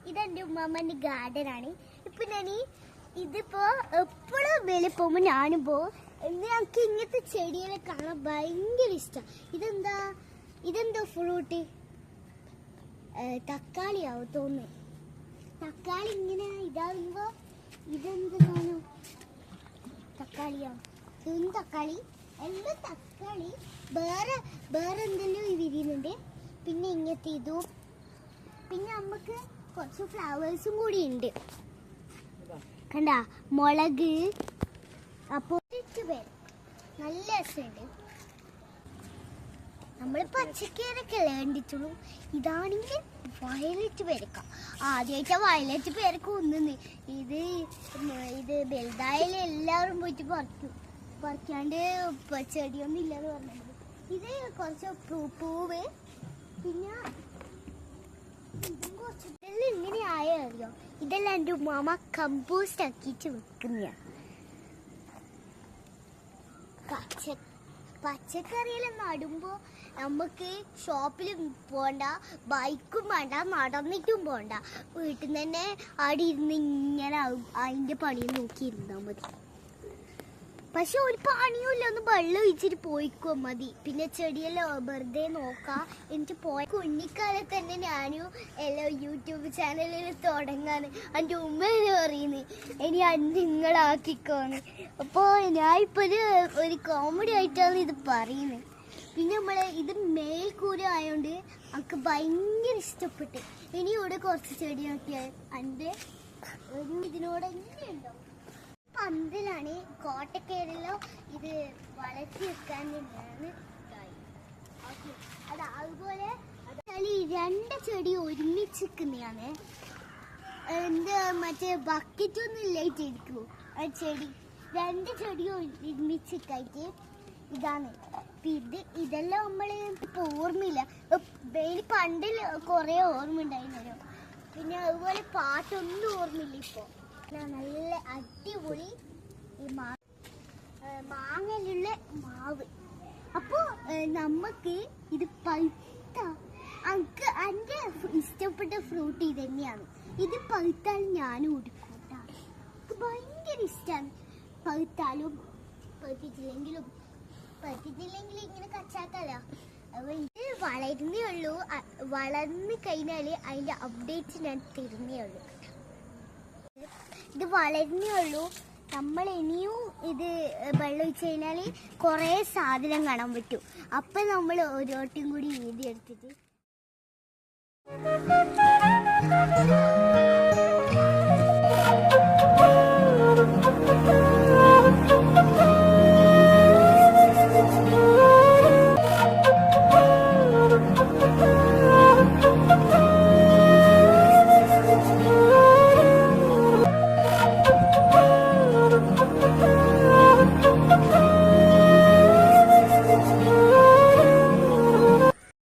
ഇതെന്റെ ഉമ്മാമ്മന്റെ ഗാർഡൻ ആണ്. ഇപ്പൊ ഞാൻ ഇതിപ്പോ എപ്പോഴും വെളിയിൽ പോകുമ്പോ ഞാനും പോകും. ഞങ്ങൾക്ക് ഇങ്ങനത്തെ ചെടികളെ കാണാൻ ഭയങ്കര ഇഷ്ടം. ഇതെന്തോ ഫ്രൂട്ട്, തക്കാളിയാവും തോന്നുന്നു. തക്കാളി ഇങ്ങനെ ഇതാകുമ്പോ ഇതെന്ത് കാണും, തക്കാളിയാവും. ഇതൊന്നും തക്കാളി എല്ലാം തക്കാളി. വേറെ എന്തെല്ലാം വിരിയുന്നുണ്ട്. പിന്നെ ഇങ്ങനത്തെ ഇതും. പിന്നെ നമുക്ക് കുറച്ച് ഫ്ലവേഴ്സും കൂടി ഉണ്ട്. കണ്ട മുളക്. അപ്പോൾ നല്ല രസമുണ്ട്. നമ്മൾ പച്ചക്കറിയൊക്കെ വേണ്ടിട്ടുള്ളൂ. ഇതാണെങ്കിൽ വയലറ്റ് പേരക്ക. ആദ്യമായിട്ട് വയലറ്റ് പേരക്ക ഒന്നുന്ന്. ഇത് വലുതായാലും എല്ലാവരും പോയിട്ട് പറിക്കാണ്ട് ചെടിയൊന്നും ഇല്ലെന്ന് പറഞ്ഞത്. ഇത് കുറച്ച് പൂവ്. പിന്നെ ഇതെല്ലാം ഇങ്ങനെ ആയോ? ഇതെല്ലാം എൻ്റെ ഉമ്മാമ കമ്പോസ്റ്റ് ആക്കിയിട്ട് വെക്കുന്ന. പച്ചക്കറിയെല്ലാം നടുമ്പോൾ നമുക്ക് ഷോപ്പിൽ പോകണ്ട, ബൈക്കും വേണ്ട, നടന്നിട്ടും പോകണ്ട. വീട്ടിൽ നിന്ന് തന്നെ അവിടെ ഇരുന്ന് ഇങ്ങനെ അതിൻ്റെ പണി നോക്കിയിരുന്നാൽ മതി. പക്ഷെ ഒരു പണിയുമില്ല, ഒന്ന് വെള്ളം ഒഴിച്ചിട്ട് പോയിക്കോ മതി. പിന്നെ ചെടിയെല്ലാം വെറുതെ നോക്കാം. എനിക്ക് കുഞ്ഞിക്കാലത്ത് തന്നെ ഞാനും എല്ലാം യൂട്യൂബ് ചാനലിൽ തുടങ്ങാൻ എൻ്റെ ഉമ്മ പറയുന്നത് ഇനി നിങ്ങളാക്കിക്കോന്ന്. അപ്പോൾ ഞാനിപ്പോൾ ഒരു കോമഡി ആയിട്ടാണ് ഇത് പറയുന്നത്. പിന്നെ ഇത് മേൽക്കൂര ആയതുകൊണ്ട് എനിക്ക് ഭയങ്കര ഇഷ്ടപ്പെട്ടു. ഇനി ഇവിടെ കുറച്ച് ചെടി നോക്കിയാൽ എൻ്റെ ഇതിനോട് എങ്ങനെയുണ്ടോ. പന്തലാണ് കോട്ടക്കയിലോ ഇത് വളർത്തി വെക്കാൻ തന്നെയാണ്. അത് അതുപോലെ രണ്ട് ചെടി ഒരുമിച്ചിരിക്കുന്നതാണ്. മറ്റേ ബക്കറ്റൊന്നും ഇല്ലായിട്ടിരിക്കൂ ആ ചെടി. രണ്ട് ചെടി ഒരുമിച്ചിട്ടായിട്ട് ഇതാണ്. ഇതെല്ലാം നമ്മള് ഇപ്പൊ ഓർമ്മയില്ല. പണ്ടിൽ കുറെ ഓർമ്മ ഉണ്ടായിരുന്നല്ലോ. പിന്നെ അതുപോലെ പാട്ടൊന്നും ഓർമ്മയില്ല ഇപ്പൊ. നല്ല അടിപൊളി ഈ മാങ്ങയിലുള്ള മാവ്. അപ്പോ നമുക്ക് ഇത് പഴുത്ത എൻ്റെ ഇഷ്ടപ്പെട്ട ഫ്രൂട്ട് ഇത് തന്നെയാണ്. ഇത് പഴുത്താൽ ഞാനും കൊടുക്കും. എനിക്ക് ഭയങ്കര ഇഷ്ടമാണ്. പഴുത്താലും പഴുത്തിട്ടില്ലെങ്കിലും ഇങ്ങനെ കച്ചാക്കല്ല. ഇത് വളരുന്നേ ഉള്ളൂ. വളർന്നു കഴിഞ്ഞാൽ അതിൻ്റെ അപ്ഡേറ്റ്സ് ഞാൻ തരുന്നേ ഉള്ളൂ. ഇത് വളരുന്നേ ഉള്ളൂ. നമ്മൾ ഇനിയും ഇത് വെള്ളം ഒഴിച്ച് കഴിഞ്ഞാൽ കുറേ സാധനം കാണാൻ പറ്റും. അപ്പം നമ്മൾ ഓരോട്ടും കൂടി എഴുതി എടുത്തിട്ട്